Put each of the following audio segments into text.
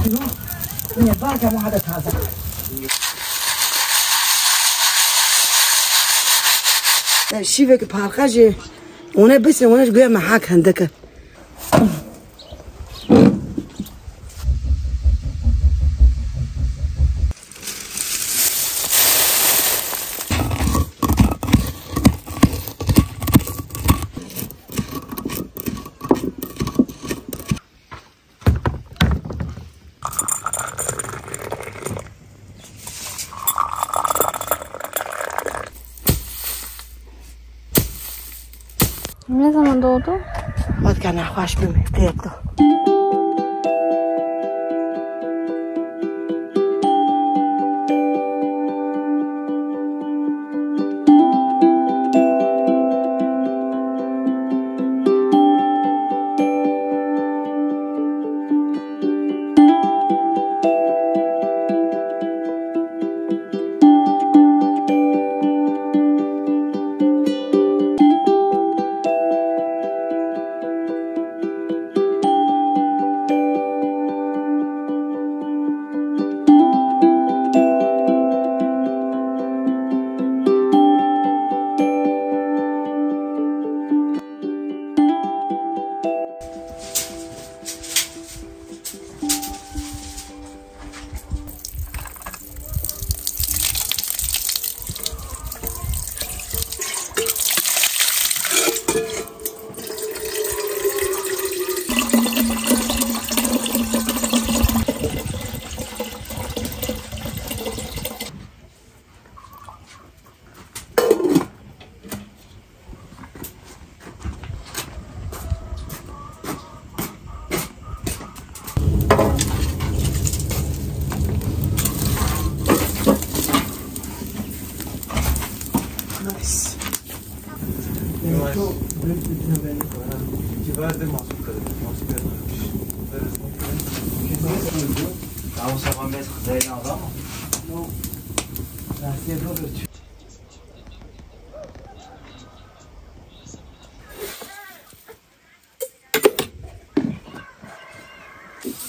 Ne var ki bu hada taze. شیوه که پرخشه اونه بسه اونش گویا محک هنده که Ne zaman doğdu? Ot kana hoş bir müddetti.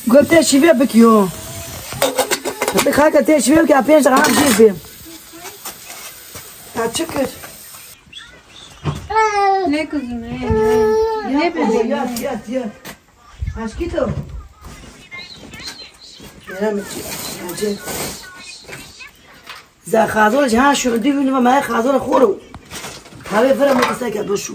گفته شیوه بکیو بخواه که ته شیوه که اپینش دقیقا هم جیز بیم چه کر؟ Ne kızım ne? Ne bebeğim? Yat. Aşkı to. Yaram içi. za خازور جهان شو دي بنو ما خازور خورو هاوي فرا متساكا بشو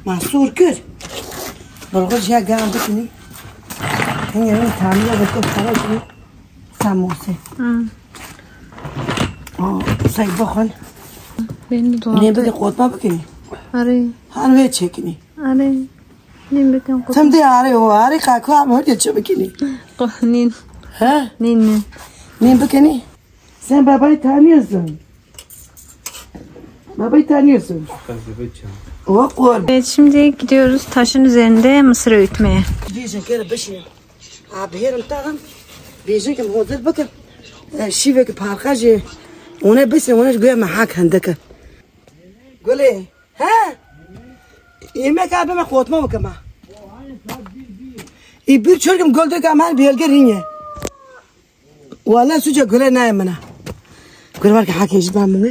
محصور کرد برای چه گرم بکنی؟ این یعنی تعمیل بکن فرا کنی سموسه سعی بخون Beni de dolapta. ne bile korkma bakayım. Arayın. Harbi çekini. Arayın. Ne bakayım korkma. Tam de arı kalkıyor ama öyle çabukini. Nin. Ha? Nin. Ne bakayım? Sen babayı tanıyorsun. Babayı tanıyorsun. O kork. Evet şimdi gidiyoruz taşın üzerinde mısır öğütmeye. Diyecek kere beşini. Abi herim tamam. Diyecek ki model bakın. Şive ki parkacı. Ona bise ona göre mahak hendeke. Gole. Ha? Yemek abi ben korkma bakma. Bir çocuk gördük ama belge ringe. Vallahi suca göre ne yemene. Göre var ki hak eşit ben bunu.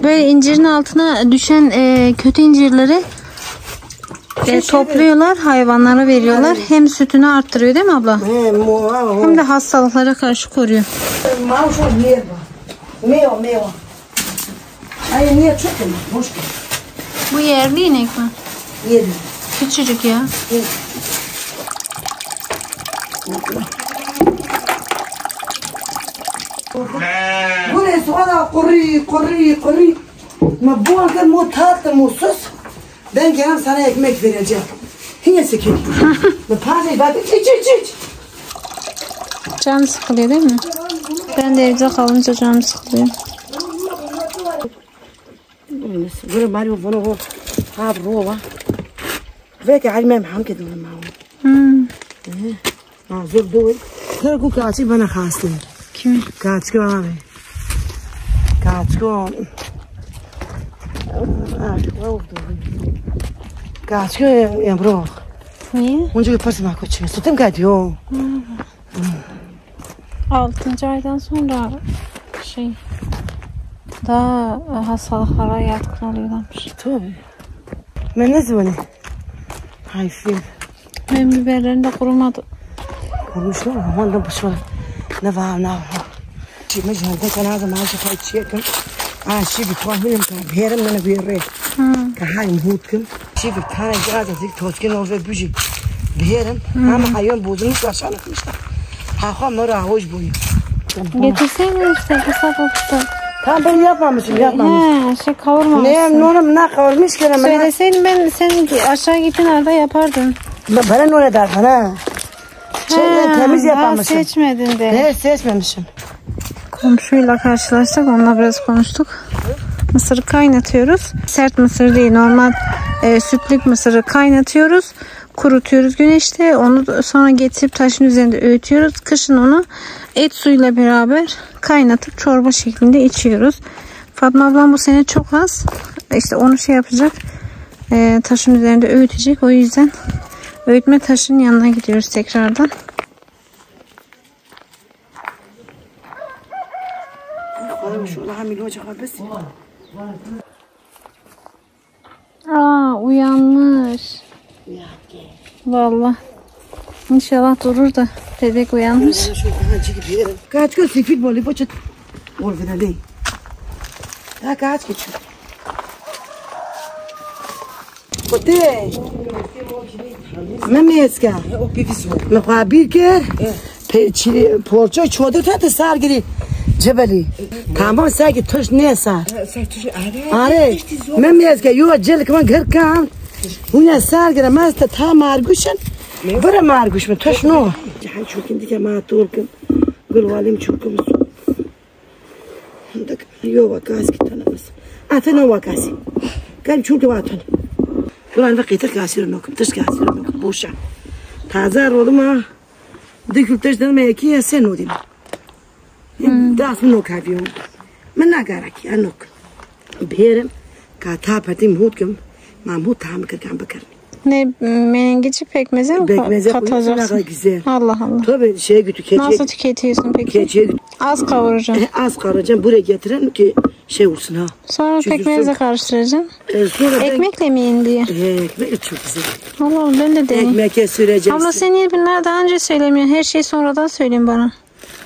Böyle incirin altına düşen kötü incirleri topluyorlar, hayvanlara veriyorlar. Hem sütünü arttırıyor değil mi abla? Hem de hastalıklara karşı koruyor. Meo. Ay niye çok mu? Boş ver. Bu yerli inek mi? Yedim. Küçücük ya. Bu ne sonra kurri. Ma bu arada mu tatlı mutsuz. Ben gelem sana ekmek vereceğim. Yine sıkıyor. Ma pazı bak iç. Canım sıkılıyor değil mi? Ben de evde kalınca canım sıkılıyor. Böyle bari bunu ha rova. فيك علمي محمد كده معه زور دوي كركو كاتي بنا خاصتي Kimi? كاتكو abi كاتكو كاتكو يا برو Niye? onca yaparsın ha koçum tutum gidiyor 6. aydan sonra daha hastalıklara yatkın oluyorlarmış. tabii ben ne zaman hayfim Benim biberlerim de kurumadı. kurmuşlar ama da boş ver ne var ne var şimdi janta kana da maaşı kaçıyım şimdi tuhafıyım benim bana bir re kahayım hutkum şimdi kana jaga dik toskin olsa büyük benim ama hayvan bozulmuş aşağılamışlar ha mora hoş boyu Getirsene işte hesap olsun. tamam ben yapmamışım Kavurmamışsın. ne kavurmuş ki ama Söyleseydin ben sen aşağı gittin arada yapardın. bana ne der bana temiz yapmamışım Daha seçmedin de. ne seçmemişim Komşuyla karşılaştık, onunla biraz konuştuk. Mısırı kaynatıyoruz. Sert mısır değil, normal sütlük mısırı kaynatıyoruz. Kurutuyoruz güneşte. Onu sonra getirip taşın üzerinde öğütüyoruz. Kışın onu et suyuyla beraber kaynatıp çorba şeklinde içiyoruz. Fatma ablam bu sene çok az. İşte onu yapacak. Taşın üzerinde öğütecek. O yüzden öğütme taşının yanına gidiyoruz tekrardan. Uyanmış. Vallahi. İnşallah durur da bebek uyanmış. Kaç gün sifil boli poçet. Olveda değil. Ha kaç geçiyor. Kote. Memeska. Mukhabil ke. Porço çodur tadı sar giri. Cebeli. Tamam sanki tuş ne sar? Are. Memeska yo cel kaman घर काम. Huna sar gire masta ta marguşun. Bıra marguş mu tuş no. Cihan çukin dike ma turkum. Gül valim çukum. Dak yo vakas kitanamız. Atana vakasi. Kan çuki vatan. Ulan da kıytır kasir nokum. Tış kasir nokum. Boşa. Taze oldu mu? Dikül tış dedim ya ki ya sen o değil. Das nok yapıyorum. Ben ne gerek ya nok. Berim kata patim hutkum. Mahmut tam kırkan bakar. Ne menengici pekmeze mi katacaksın? Güzel. Allah Allah. Tabii şeye götür keçiye. Nasıl tüketiyorsun peki? Keçiye götür. Az kavuracağım. Az kavuracağım buraya getirelim ki şey olsun ha. Sonra pekmezle karıştıracaksın. Sonra Ekmekle mi yiyin diye? Ekmek çok güzel. Allah'ım ben de deneyim. Ekmeğe süreceğim. Abla sen niye bunları daha önce söylemiyorsun? Her şeyi sonradan söyleyin bana.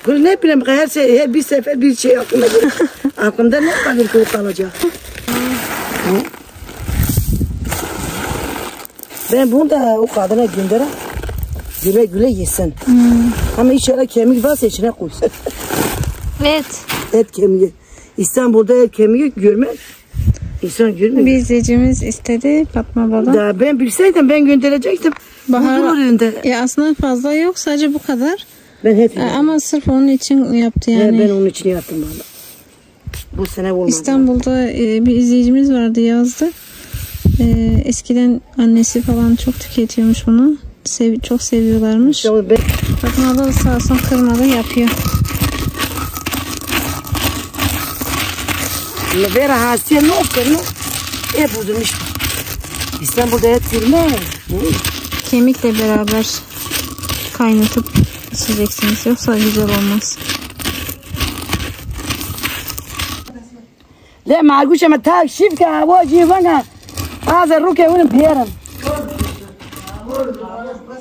Ne bileyim her şey her bir sefer bir şey aklımda gelir. Aklımda ne kalır ki o kalacak. Ben bunu da o kadına gönderem. Güle güle yesin. Ama içeri kemik varsa içine koysun. Evet. Et kemiği. İstanbul'da et kemiği görmek. İnsan görmüyor. Bir izleyicimiz istedi Fatma abladan. Da ben bilseydim ben gönderecektim. Bahar, ya aslında fazla yok, sadece bu kadar. Ben hep ama sırf onun için yaptı yani. Ben onun için yaptım valla. Bu sene olmadı. İstanbul'da bir izleyicimiz vardı, yazdı. Eskiden annesi falan çok tüketiyormuş bunu. Çok seviyorlarmış. Fatma abla sağ olsun kırmadı, yapıyor. Vera hasiye ne yapıyor? Hep bozulmuş. İstanbul'da et sürmez. Kemikle beraber kaynatıp içeceksiniz, yoksa güzel olmaz. Le marguş ama tak şifka hava civana. Hazır ruke unim piyerim.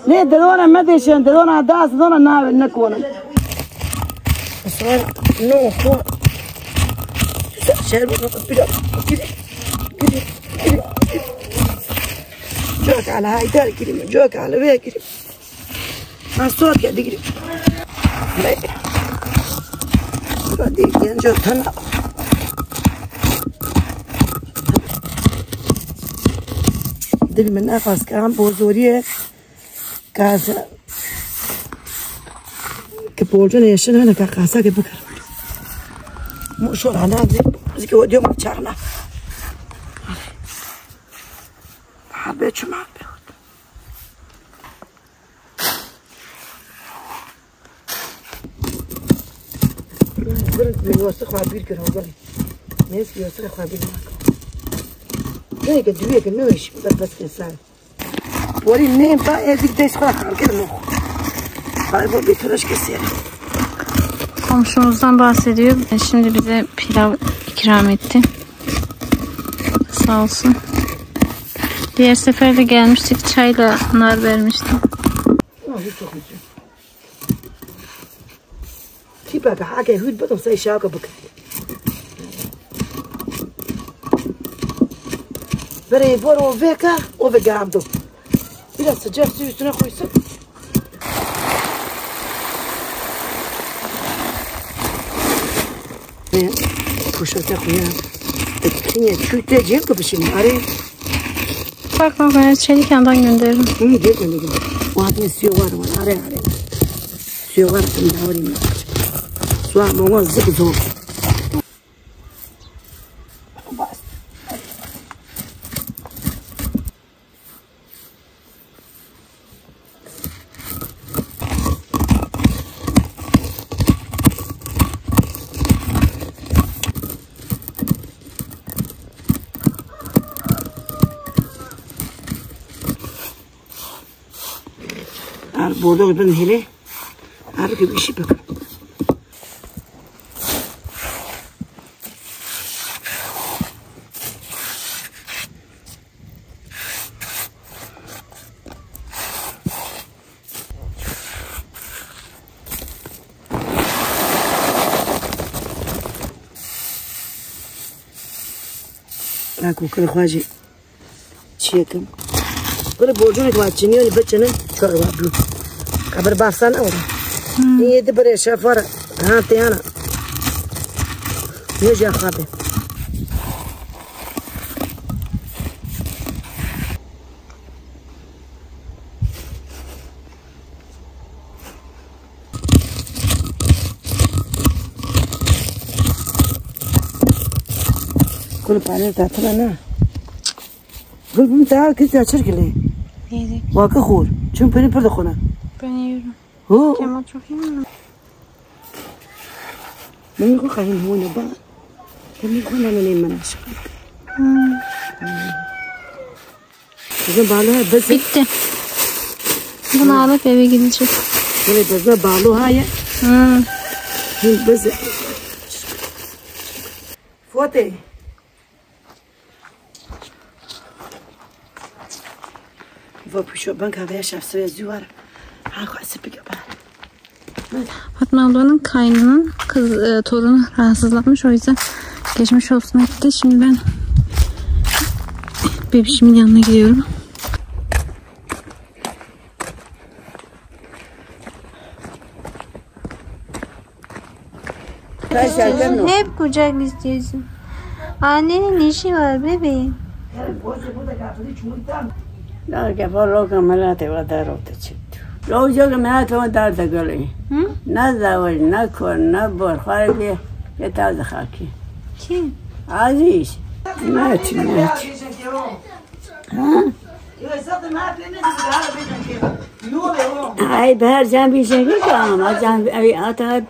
Ne dedona medeşen dedona das dedona ne konu. Sonra no ko. Şer bu bir Jok ala haydar girim. Jok ala ve girim. Nasıl geldi girim. Ne? Hadi gel jok tana. دل من نفس کردم بزرگی گازه که پولجا نشون نه که قصه که بکرم مشور هنده از که ودیو مچرنه حبه چه محبه بود من واسه خواه بیر کرد ولی نیست که واسه خواه بیر نکن نه که دویه که نوش بس که سر ولی نه با ازیک دست خواه خواهر کرد نخو خواهر با بیترش کسیه Komşumuzdan bahsediyor. Şimdi bize pilav ikram etti. Sağ olsun. Diğer sefer de gelmiştik. Çayla nar vermişti. çok güzel. Tipa bir hake hüt badım say şaka bakın. Böyle var o veka o ve gamdo. Biraz sıcak su üstüne koysun. Poşete koyalım. Yine kütle cep gibi şimdi. Arayın. Bak ben çelik yandan gönderirim. Gel gel. O adın suyu var mı? Arayın. Suyu var. Ben arayayım. Su var mı? Zıp zor. Burada ben hele arı gibi işi bakın. Aku kır xwaji çekim. Böyle borcunu xwaciniyor bechene çorba bu. Kabar basan ora. Niye de böyle şafar ha teyana. Ne jahabe. Kul paane tatla na. Kul bum ta kis açır kile. Yedik. Vakı khur. Çünkü peri per de khona. Ben yiyorum. Ho. Kemal çok iyi mi? Ben ko kayın hu ne ba. Kemi khona ne mana aşk. Kızım balı bas. Bitti. Bunu alıp eve gidecek. Böyle bas balı ha ya. Bas. Fote. Vapuşu ben kahveye şafsıya züvar. Ha koysa peki ben. Fatma ablanın kaynının torunu rahatsızlanmış, o yüzden geçmiş olsun etti. Şimdi ben bebişimin yanına gidiyorum. Hep kucak istiyorsun. Annenin işi var bebeğim. نه که فلو کاملا ته و دارفته چی لو جو که من تو دار دگلی نه زاوج نه کن نه بر خارجی که تازه خاکی Kim? عزیز نه چی نه چی ای به هر جان بیشه که کام جان ای آتا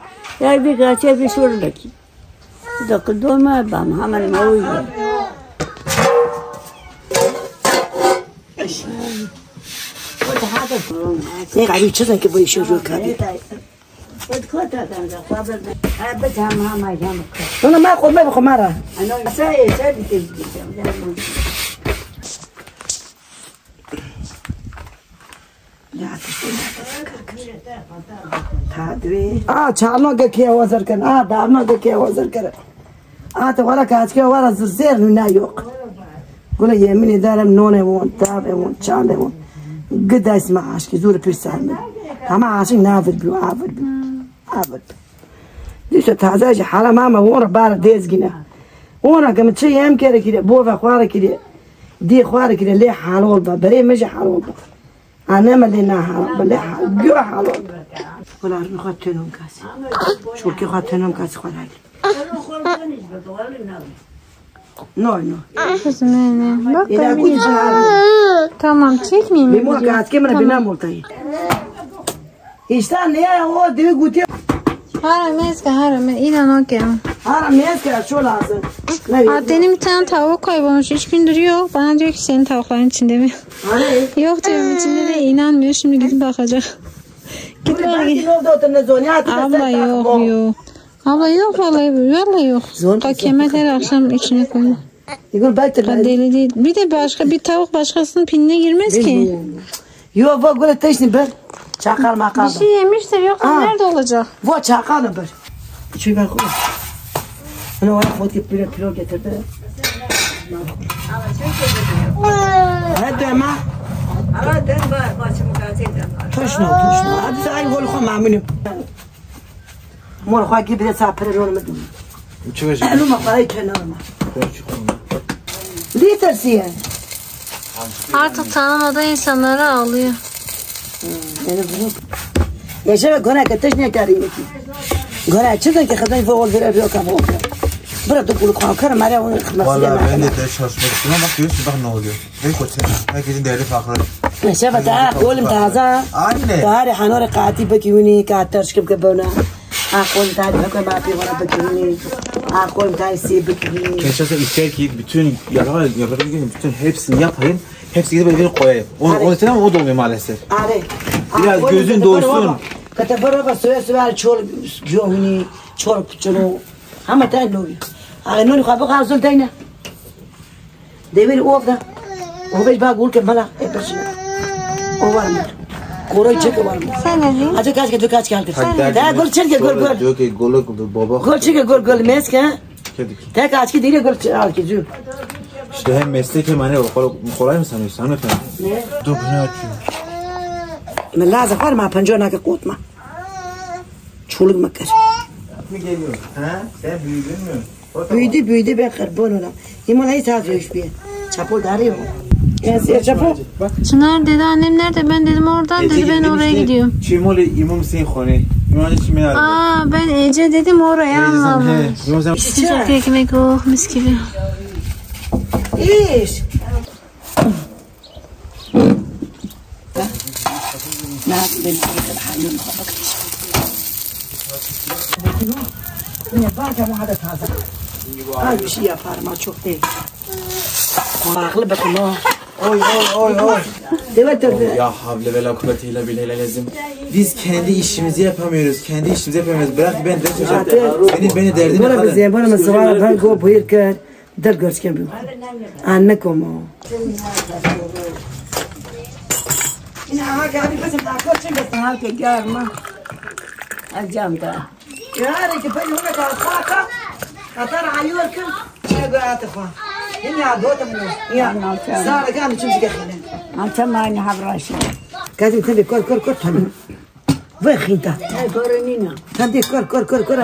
یا بی کاچه بی شور بکی دو دوم بام همون مویه Ne kadar içersen ki bu işi yok abi. Ona ma korma bu kamera. çağırma ki avazar kan. Dağırma ki avazar kan. To valla kaç ki valla zır ne yok. Gula yemin ederim none von, tabe von, çande von. Gıda ismi aşkı, zor pürselme. Ama aşkı nafir biyo, afir biyo. Afir biyo. Dişe tazaycı haram ama ona bara dezgine. Ona kama çi yem kere kire, bova khwara kire, di khwara kire, le halol ba, bari meje halol ba. Anema le na halol ba, le halol, biyo halol ba. Gula armi khwat tenum kasi. Şurki khwat tenum kasi khwaragi. No. Kızım ne? Bak ben tamam çekmeyeyim mi? Benim o kaç kemre binam oltayı. İşte ne o devi guti. Arameska harame inan okuyam. Arameska şu lazım. Benim bir tane tavuk kaybolmuş 3 gündür yok. Bana diyor ki senin tavukların içinde mi? Hani? Yok diyorum içinde de inanmıyor. Şimdi gidip bakacak. Git bak. Abla yok. Abla yok vallahi yok. Kakemeler akşam içine koyuyor. Deli değil. Bir de başka bir tavuk başkasının pinine girmez ki. Yok bak böyle teşni ben. Çakal makal. Bir şey yemiştir yoksa nerede olacak? Bu çakal ben. Çünkü ben koy. Ana var fotoğraf pilo getirdi. Hadi ama. Aradan var başımı gazeteden. Tuşno. Hadi sen gol koy mamunu. Mor koy gibi de sapır olmadı. Uçuyor. Alo makarayı kenarıma. Litersiye. Artık tanımadığı insanları ağlıyor. Yani bunu. Yaşa gona kateş ne karayım ki? Gona çizin ki kadın fol bir yok ama. Bırak da kuluk kalkar mara onu kılması. Valla ben de çalışmak istiyorum. Bak görüyorsun bak ne oluyor. Hey koçum. Herkesin değerli farklı. Yaşa bata kolum taze. Anne. Bari hanore qati bakiyuni katarş kib kabona. Akol taze bakma bapi wala bakiyuni. Akol taze bakiyuni. Keşke ister ki bütün yaprakları bütün hepsini yapayım. Hepsini gidip böyle koyayım. Onu sen ama o da olmuyor maalesef. Are. Biraz gözün doysun. Katabara bas sual çol yohuni çol çolo. Ama tane noy. Are noy khaba khazul dayna. Devir ofda. O beş ba gol ke mala. O var mı? Koray çek var mı? Sen ne diyorsun? Hadi kaç kaldır. Daha gol çek gol. Diyor ki gol baba. Gol çek gol meske. Tek kaç ki değil gol al ki diyor. İşte hem meslek hem hani kolay mı sanıyorsun hanımefendi? Ne? Dur bunu açıyor. Ben lazım var mı pancona ki kutma. Çoluk makar. Mi geliyor? Ha? Sen büyüdün mü? Büyüdü ben karbon ona. İmon hiç hazır yok bir. Çapol darıyor. Ya çapol. Çınar dedi annem nerede? Ben dedim oradan dedi ben oraya gidiyorum. Çimoli imam sen khone. İmam için ben aradım. Ben Ece dedim oraya anlamış. Sıcak ekmek oh mis gibi. İş. Nasıl ben halim bakmış. Ne bazen bu hada taze. Ay bir şey yaparım ha çok değil. Bağlı bakın o. Oy. Evet. Ya havle ve la kuvvete illa billahi lazım. Biz kendi işimizi yapamıyoruz. Bırak ben ders hocam. Beni derdine Bana kadar. bize bana mesela ben go buyur kar. Der görsken bu. Anne komo. Yine ama geldi bizim takır çünkü Ha ki gelme. Acam da. yani ki ben ona kalka. Atar ayıyor ki. Şöyle atfa. Yine doğdum ne? Ya. Sara kan çünkü geldi. Antam aynı havraşı. Kazım tabii kor tabii. Ve xinta. Görünüyor. Tabii kor.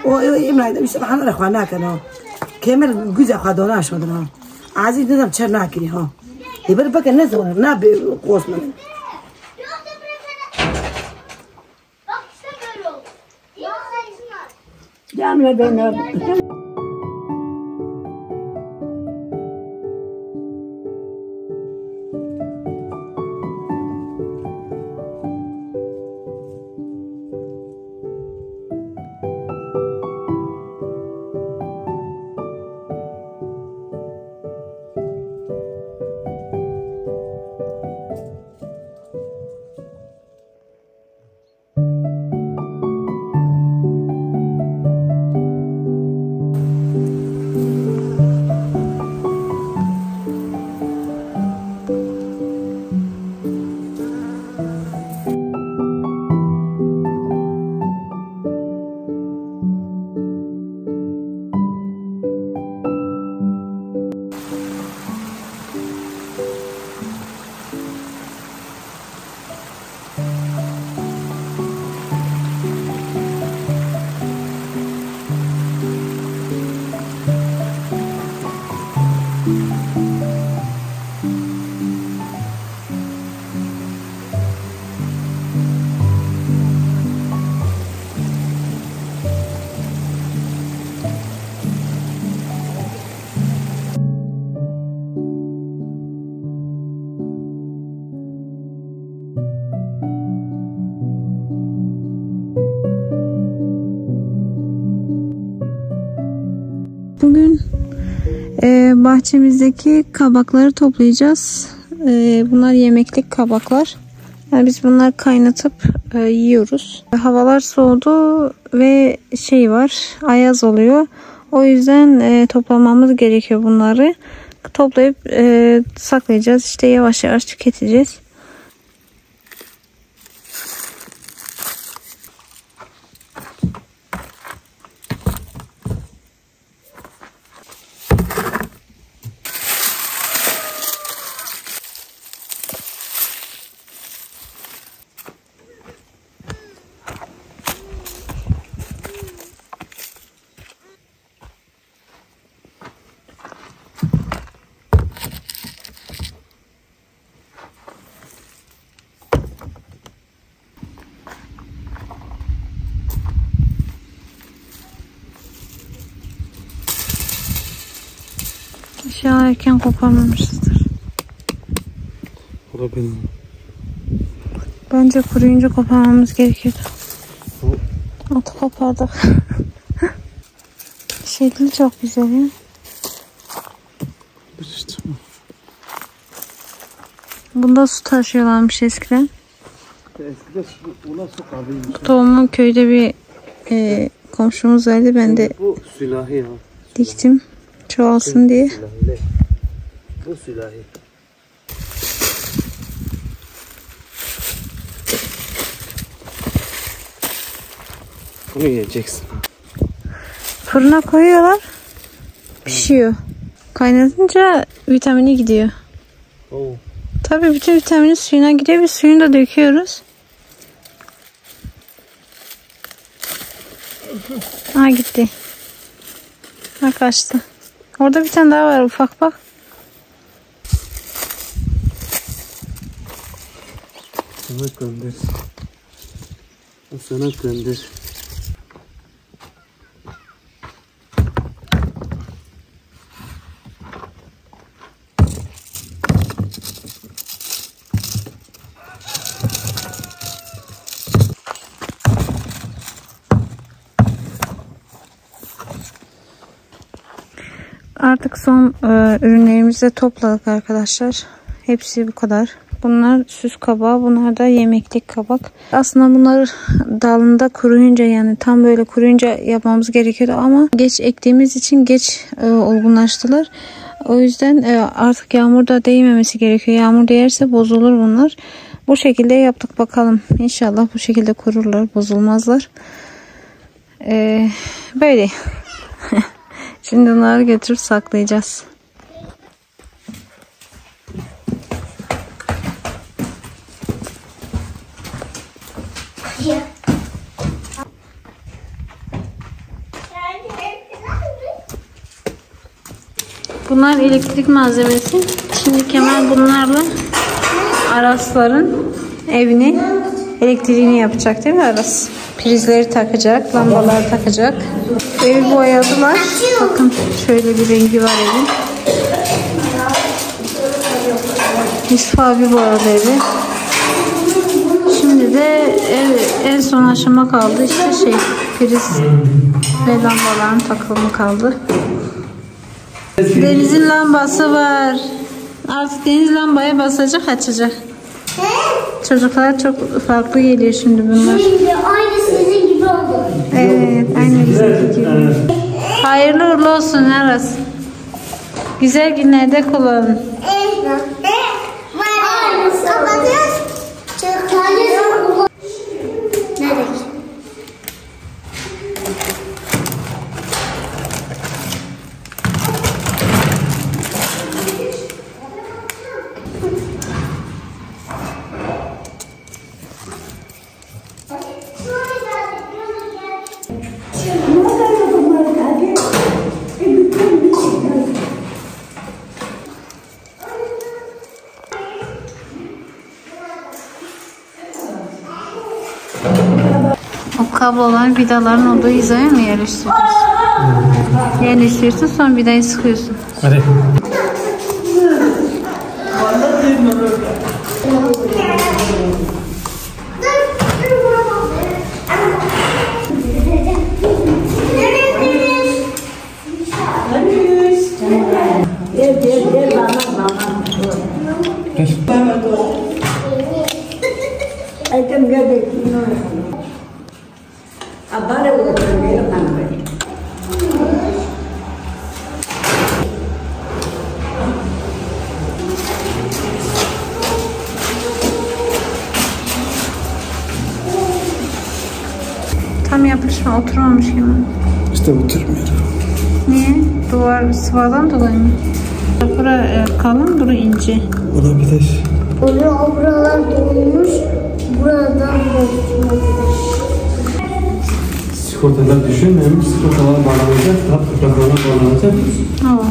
O imrayda bir sabah ana khana kana. Kemer güzel khadona aşmadı ha. Aziz dedim çerna kiri ha. Diber bakın ne zaman ne bir kosma. Camle beni. Bugün bahçemizdeki kabakları toplayacağız. Bunlar yemeklik kabaklar. Yani biz bunları kaynatıp yiyoruz. Havalar soğudu ve ayaz oluyor. O yüzden toplamamız gerekiyor bunları. Toplayıp saklayacağız. İşte yavaş yavaş tüketeceğiz. İnşallah erken koparmamışızdır. Olabilir. Bence kuruyunca koparmamız gerekiyordu. Atı kopardık. Şekli çok güzel ya. Bunda su taşıyorlarmış eskiden. Eskiden su kabıymış. Bu tohumu köyde bir komşumuz verdi. Ben de Bu sülahi ya. diktim. Çoğalsın diye. Bu sülahi. Bunu yiyeceksin. Fırına koyuyorlar. Pişiyor. Kaynatınca vitamini gidiyor. Oo. Tabii bütün vitamini suyuna gidiyor. Biz suyunu da döküyoruz. Ha gitti. Ha kaçtı. Orada bir tane daha var ufak bak. Sana gönder. Sana gönder. Artık son ürünlerimizi de topladık arkadaşlar. Hepsi bu kadar. Bunlar süs kabağı, bunlar da yemeklik kabak. Aslında bunları dalında kuruyunca, yani tam böyle kuruyunca yapmamız gerekiyordu ama geç ektiğimiz için geç olgunlaştılar. O yüzden artık yağmurda değmemesi gerekiyor. Yağmur değerse bozulur bunlar. Bu şekilde yaptık, bakalım. İnşallah bu şekilde kururlar, bozulmazlar. Böyle. Şimdi bunları götürüp saklayacağız. Bunlar elektrik malzemesi. Şimdi Kemal bunlarla Arasların evini, elektriğini yapacak değil mi Aras? Prizleri takacak, lambaları takacak. Evi boyadılar. Bakın şöyle bir rengi var evin. Yusuf abi boyadı evi. Şimdi de en son aşama kaldı. İşte priz ve lambaların takımı kaldı. Deniz'in lambası var. Artık Deniz lambaya basacak, açacak. Çocuklar çok farklı geliyor şimdi bunlar. Aynı sizin gibi oldu. Evet, aynı bizimki gibi. Hayırlı uğurlu olsun Aras. Güzel günlerde kullanın. O kablolar vidaların olduğu hizaya mı yerleştiriyorsun? Yerleştiriyorsun, sonra vidayı sıkıyorsun. Hadi. şu an oturmamış gibi. İşte oturmuyorum. Niye? Duvar sıvadan dolayı mı? Bura kalın, bura ince. Olabilir. Buralar dolmuş. Buradan dolmuş. Sigortalar düşünmemiş. Sigortalar bağlanacak. Topraklarına bağlanacak. Oo.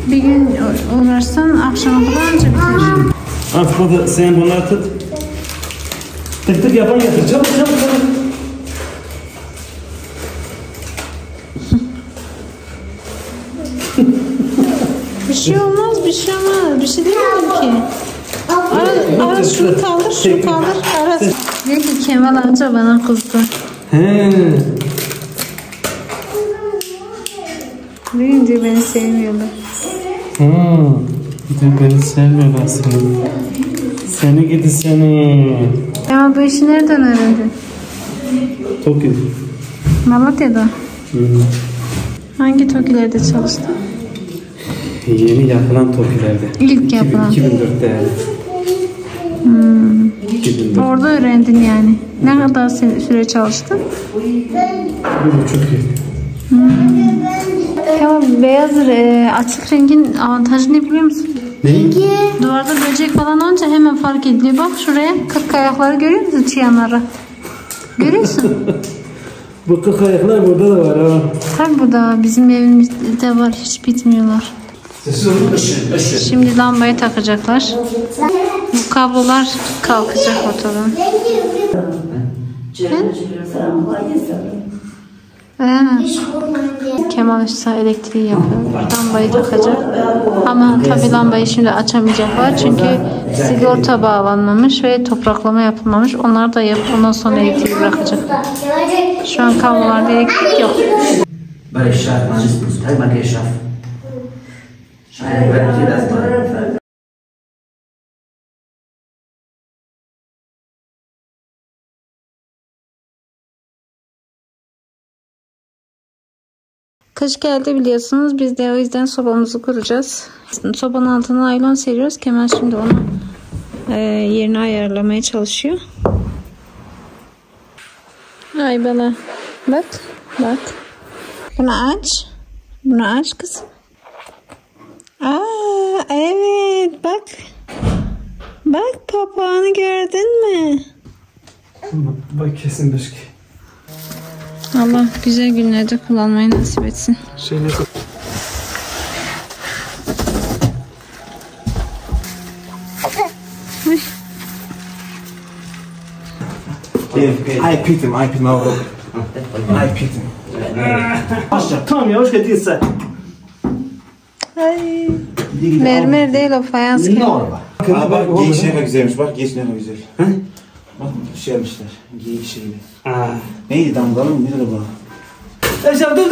Bir gün uğraşsan akşama kadar anca biter. Artık da sen bunları tut. Tık tık yapan getir. Çabuk çabuk çabuk. Bir şey olmaz, bir şey olmaz. Bir şey demedim ki. Aras şunu kaldır, şunu kaldır. Aras. Diyor ki Kemal amca bana kızdı. He. Duyunca beni sevmiyorlar. Beni sevmiyorlar seni. Seni gidi seni. Kemal bu işi nereden öğrendin? Tokyo. Malatya'da. Hangi TOKİ'lerde çalıştın? Yeni yapılan Tokyo'larda. İlk yapılan. 2004'te yani. 2004. Orada öğrendin yani. Ne kadar süre çalıştın? 1,5 yıl. Kemal beyaz açık rengin avantajı ne biliyor musun? Ne? Duvarda böcek falan olunca hemen fark ediliyor. Bak şuraya 40 ayakları görüyor musun çıyanları? Görüyorsun. Bu 40 ayaklar burada da var ha. Tabii burada bizim evimizde var. Hiç bitmiyorlar. Şimdi lambayı takacaklar. Bu kablolar kalkacak ortadan. Kemal Usta elektriği yapıyor. Lambayı takacak. Ama tabii lambayı şimdi açamayacaklar. Çünkü sigorta bağlanmamış ve topraklama yapılmamış. Onları da yapıp ondan sonra elektriği bırakacak. Şu an kablolarda elektrik yok. Böyle şart mühendisiniz. Hemen yaşaf. Ben biraz daha. Kış geldi biliyorsunuz. Biz de o yüzden sobamızı kuracağız. Sobanın altına naylon seriyoruz. Kemal şimdi onu yerini ayarlamaya çalışıyor. Ay bana. Bak. Bak. Bunu aç. Bunu aç kızım. Aa evet bak. Bak papağanı gördün mü? Bak kesin başka. Allah güzel günlerde kullanmayı nasip etsin. Şey nasıl? I picked him oğlum. I picked him. Tamam yavaş getirse. Ay. Mermer değil o fayans gibi. Bak geyik ne güzelmiş. Bak geyik ne güzel. Bak şey yapmışlar. Geyik şeyi. Neydi damgalı mı? Neydi bu? Eşap dur.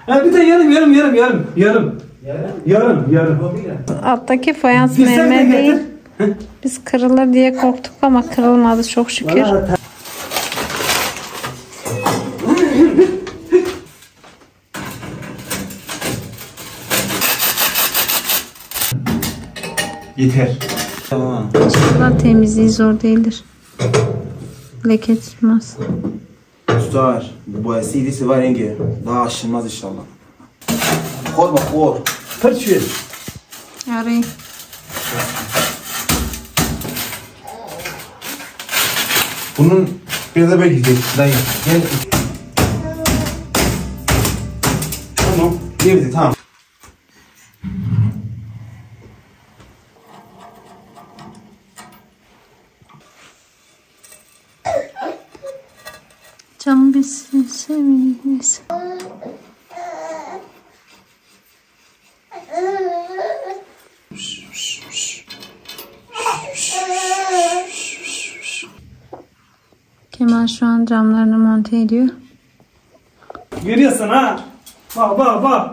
Ha bir de yarım. Alttaki fayans mermer değil. Biz kırılır diye korktuk ama kırılmadı çok şükür. Yeter. Tamam. İnşallah temizliği zor değildir. Leke tutmaz. Tutar. Bu boyası iyisi var yenge. Daha aşılmaz inşallah. Kor bak kor. Fırçıyor. Arayın. Bunun biraz da bekleyecek. Dayı gel. Tamam. Girdi tamam. Canım bitsin sevmeyiz. Kemal şu an camlarını monte ediyor. Görüyorsun ha? Bak.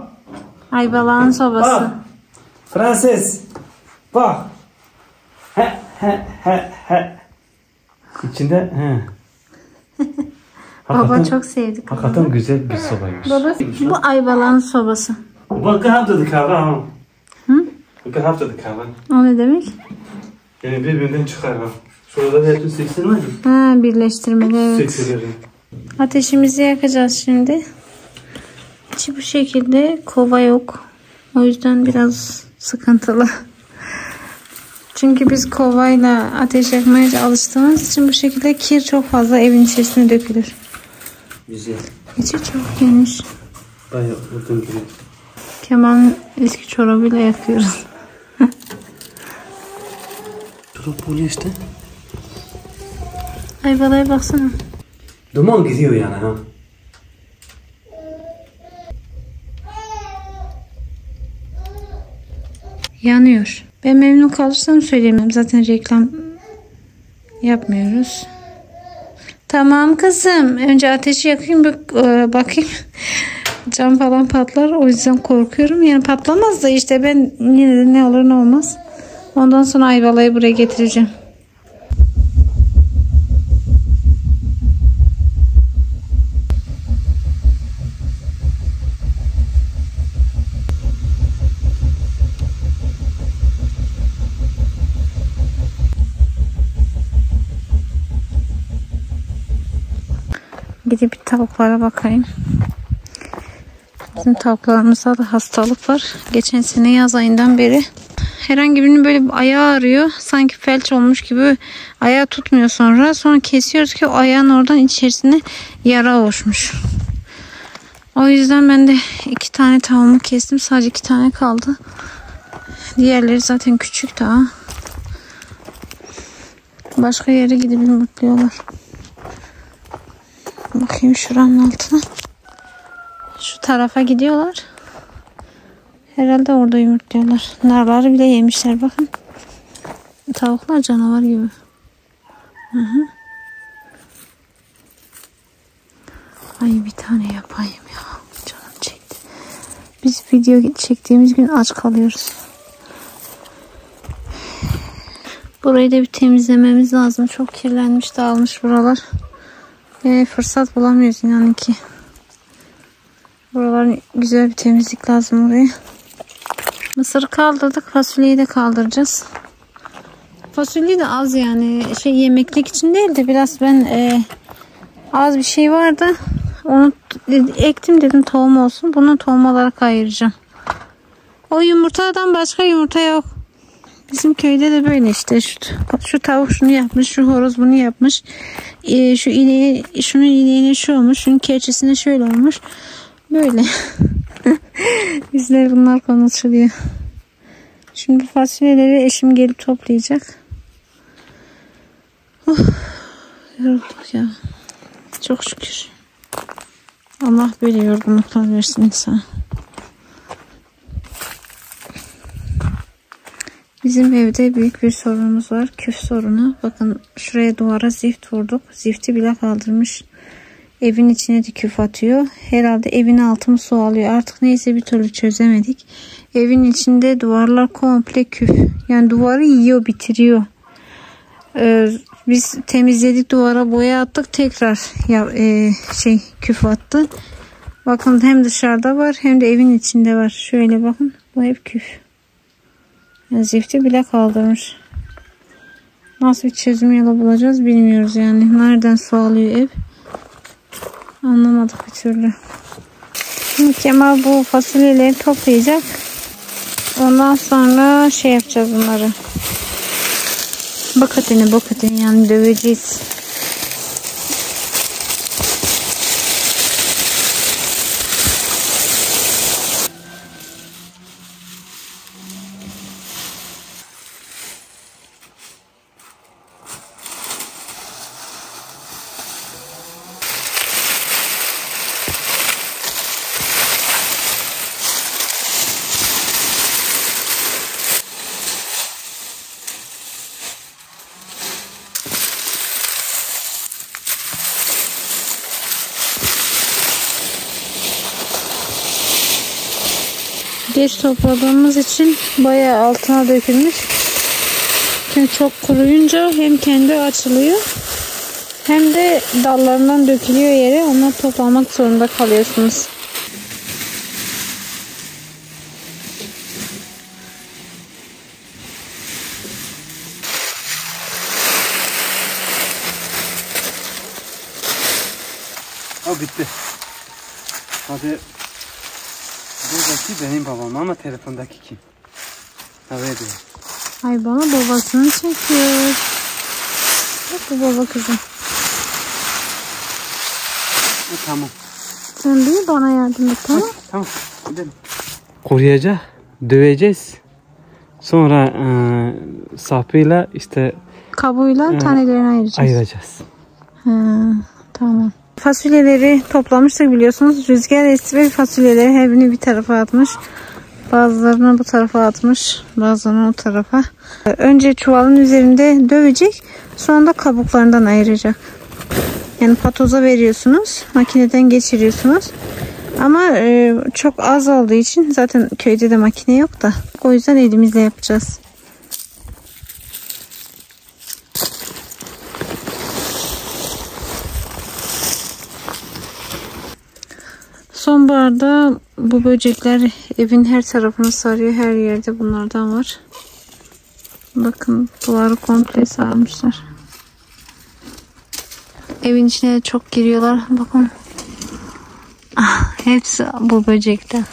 Aybalağın sobası. Bak. Prenses. Bak. He. İçinde he. Baba çok sevdi. Hakikaten güzel bir sobaymış. Baba bu Aybalağın sobası. Bakın haftadı kahve ha. Hı? Bakın haftadı kahve. O ne demek? Yani birbirinden çıkar ha. Şurada hepsini sektirmez mi? Ha, birleştirmeli, evet. Sektirelim. Ateşimizi yakacağız şimdi. İçi bu şekilde, kova yok. O yüzden biraz sıkıntılı. Çünkü biz kovayla ateş yakmaya alıştığımız için bu şekilde kir çok fazla evin içerisine dökülür. Güzel. İçi çok geniş. Bayağı uzun gibi. Kemal'in eski çorabıyla yakıyoruz. Çorap böyle işte. Ayvalaya baksana. Duman gidiyor yani ha. Yanıyor. Ben memnun kalırsam söyleyemem. Zaten reklam yapmıyoruz. Tamam kızım. Önce ateşi yakayım bakayım. Cam falan patlar. O yüzden korkuyorum. Yani patlamaz da işte ben yine de ne olur ne olmaz. Ondan sonra Ayvalık'ı buraya getireceğim. Gidip bir tavuklara bakayım. Bizim tavuklarımızda da hastalık var. Geçen sene yaz ayından beri herhangi birinin böyle ayağı ağrıyor. Sanki felç olmuş gibi ayağı tutmuyor sonra. Sonra kesiyoruz ki o ayağın oradan içerisine yara oluşmuş. O yüzden ben de 2 tane tavuğumu kestim. Sadece 2 tane kaldı. Diğerleri zaten küçük daha. Başka yere gidip yumurtluyorlar. Bakayım şuranın altına. Şu tarafa gidiyorlar. Herhalde orada yumurtluyorlar. Narları bile yemişler bakın. Tavuklar canavar gibi. Hı. Ay bir tane yapayım ya. Canım çekti. Biz video çektiğimiz gün aç kalıyoruz. Burayı da bir temizlememiz lazım. Çok kirlenmiş, dağılmış buralar. Fırsat bulamıyoruz inanın ki. Buralar güzel bir temizlik lazım oraya. Mısırı kaldırdık. Fasulyeyi de kaldıracağız. Fasulye de az yani. Yemeklik için değil de biraz ben az bir şey vardı. Onu ektim dedim tohum olsun. Bunu tohum olarak ayıracağım. O yumurtadan başka yumurta yok. Bizim köyde de böyle işte. Şu tavuk şunu yapmış. Şu horoz bunu yapmış. Şu ineği, şunun ineğine şu olmuş. Şunun keçisine şöyle olmuş. Böyle. Bizler bunlar konuşuluyor. Şimdi fasulyeleri eşim gelip toplayacak. Yorulduk ya. Çok şükür. Allah böyle yorgunluklar versin insana. Bizim evde büyük bir sorunumuz var. Küf sorunu. Bakın şuraya duvara zift vurduk. Zifti bile kaldırmış. Evin içine de küf atıyor. Herhalde evin altını su alıyor. Artık neyse bir türlü çözemedik. Evin içinde duvarlar komple küf. Yani duvarı yiyor, bitiriyor. Biz temizledik, duvara boya attık. Tekrar küf attı. Bakın hem dışarıda var hem de evin içinde var. Şöyle bakın. Bu hep küf. Yani zifti bile kaldırmış. Nasıl bir çözüm yolu bulacağız bilmiyoruz yani. Nereden su alıyor ev? Anlamadık bir türlü. Şimdi Kemal bu fasulyeleri toplayacak. Ondan sonra yapacağız bunları. Bakatini yani döveceğiz. Geç topladığımız için bayağı altına dökülmüş. Çünkü çok kuruyunca hem kendi açılıyor hem de dallarından dökülüyor yere. Onları toplamak zorunda kalıyorsunuz. O bitti. Hadi. Buradaki benim babam ama telefondaki kim? Evet diyor. Ay bana babasını çekiyor. Bak bu baba kızım. Tamam. Sen bir bana yardım et, tamam? Tamam. Gidelim. Koruyacağız. Döveceğiz. Sonra sapıyla işte Kabuğuyla tanelerini ayıracağız. Tamam. Fasulyeleri toplamıştık biliyorsunuz. Rüzgar esti ve fasulyeleri her birini bir tarafa atmış. Bazılarını bu tarafa atmış. Bazılarını o tarafa. Önce çuvalın üzerinde dövecek. Sonra da kabuklarından ayıracak. Yani patoza veriyorsunuz. Makineden geçiriyorsunuz. Ama çok az olduğu için zaten köyde de makine yok da. O yüzden elimizle yapacağız. Sonbaharda bu böcekler evin her tarafını sarıyor. Her yerde bunlardan var. Bakın duvarı komple sarmışlar. Evin içine çok giriyorlar. Bakın. Hepsi bu böcekten.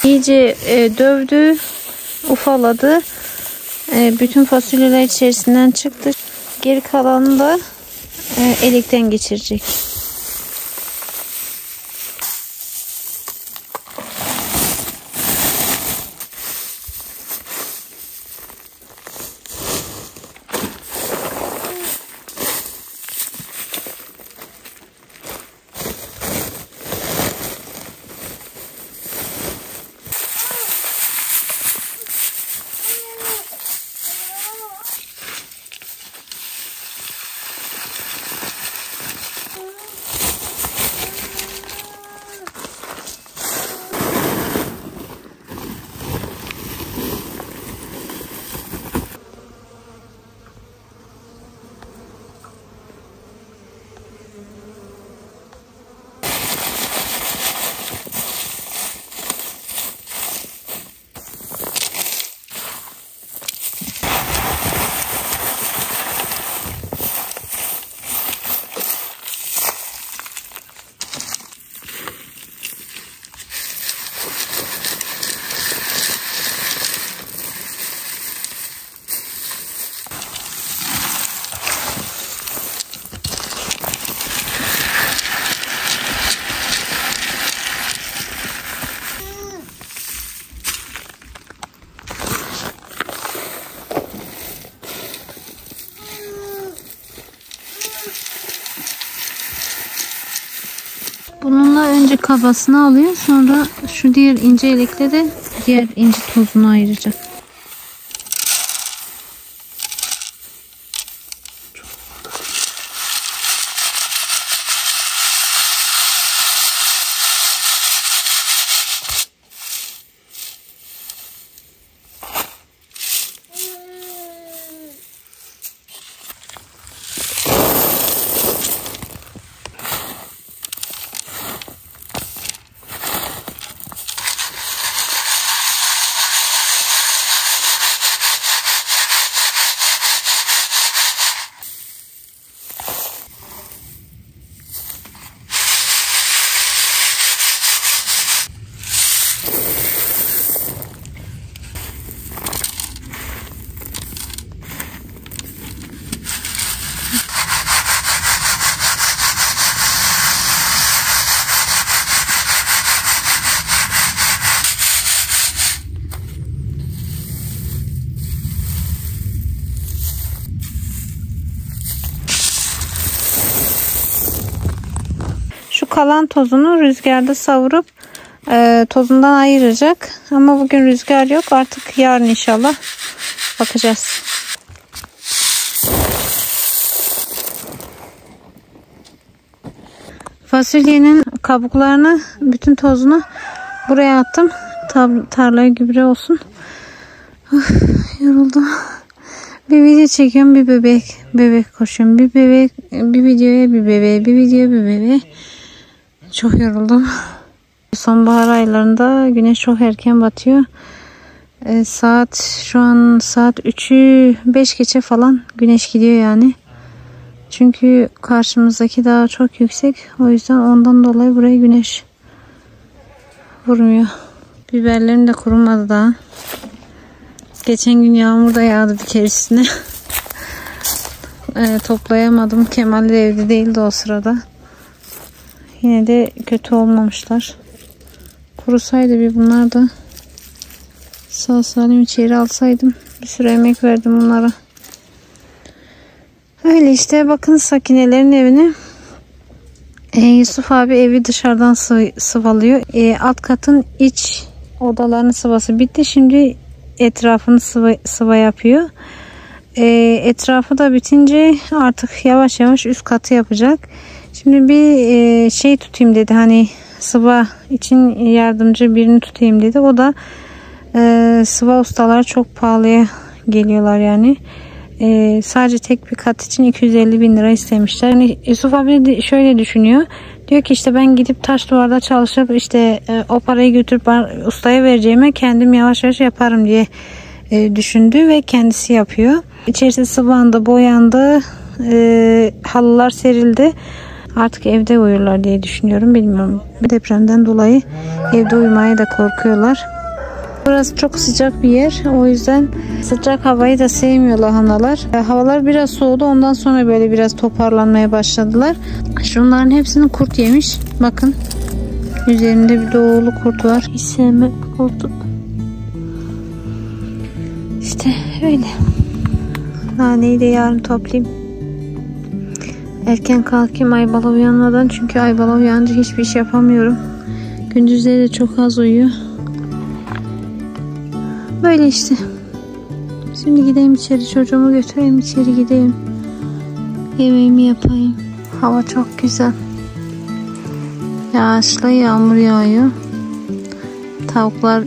İyice dövdü, ufaladı. Bütün fasulyeler içerisinden çıktı. Geri kalanını da elekten geçirecek. Bununla önce kabasını alıyor, sonra şu diğer ince elekle de diğer ince tozunu ayıracak. Şu kalan tozunu rüzgarda savurup tozundan ayıracak. Ama bugün rüzgar yok. Artık yarın inşallah bakacağız. Fasulyenin kabuklarını, bütün tozunu buraya attım. Tarlaya gübre olsun. Of, yoruldum. Bir video çekiyorum, bir bebek koşuyorum. Bir videoya bir bebeğe, bir videoya bir bebeğe. Çok yoruldum. Sonbahar aylarında güneş çok erken batıyor. Şu an saat 3'ü 5 geçe falan güneş gidiyor yani. Çünkü karşımızdaki dağ çok yüksek. O yüzden ondan dolayı buraya güneş vurmuyor. Biberlerim de kurumadı daha. Geçen gün yağmur da yağdı bir keresine. Toplayamadım. Kemal de evde değildi o sırada. Yine de kötü olmamışlar. Kurusaydı bir bunlar da sağ salim içeri alsaydım. Bir sürü emek verdim bunlara. Öyle işte, bakın Sakinelerin evini. Yusuf abi evi dışarıdan sıvalıyor. Alt katın iç odalarının sıvası bitti. Şimdi etrafını sıva yapıyor. Etrafı da bitince artık yavaş yavaş üst katı yapacak. Şimdi bir şey tutayım dedi. Hani sıva için yardımcı birini tutayım dedi. O da sıva ustaları çok pahalıya geliyorlar yani. Sadece tek bir kat için 250.000 lira istemişler. Yani Yusuf abi de şöyle düşünüyor. Diyor ki işte ben gidip taş duvarda çalışıp işte o parayı götürüp ustaya vereceğime kendim yavaş yavaş yaparım diye düşündü ve kendisi yapıyor. İçerisi sıvandı, boyandı, halılar serildi. Artık evde uyurlar diye düşünüyorum, bilmiyorum. Depremden dolayı evde uyumaya da korkuyorlar. Burası çok sıcak bir yer. O yüzden sıcak havayı da sevmiyor lahanalar. Havalar biraz soğudu. Ondan sonra böyle biraz toparlanmaya başladılar. Şunların hepsini kurt yemiş. Bakın. Üzerinde bir doğulu kurt var. Hiç sevmem kurtu. İşte öyle. Naneyi de yarın toplayayım. Erken kalkayım Aybala uyanmadan. Çünkü Aybala uyanınca hiçbir iş yapamıyorum. Gündüzleri de çok az uyuyor. Böyle işte. Şimdi gideyim içeri, çocuğumu götüreyim, içeri gideyim. Yemeğimi yapayım. Hava çok güzel. Yağışlı, yağmur yağıyor. Tavuklar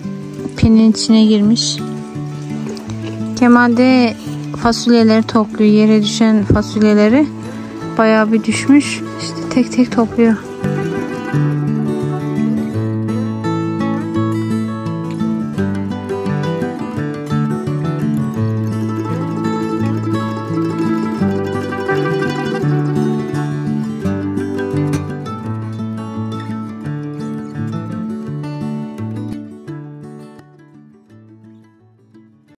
pinin içine girmiş. Kemal de fasulyeleri topluyor. Yere düşen fasulyeleri bayağı bir düşmüş. İşte tek tek topluyor.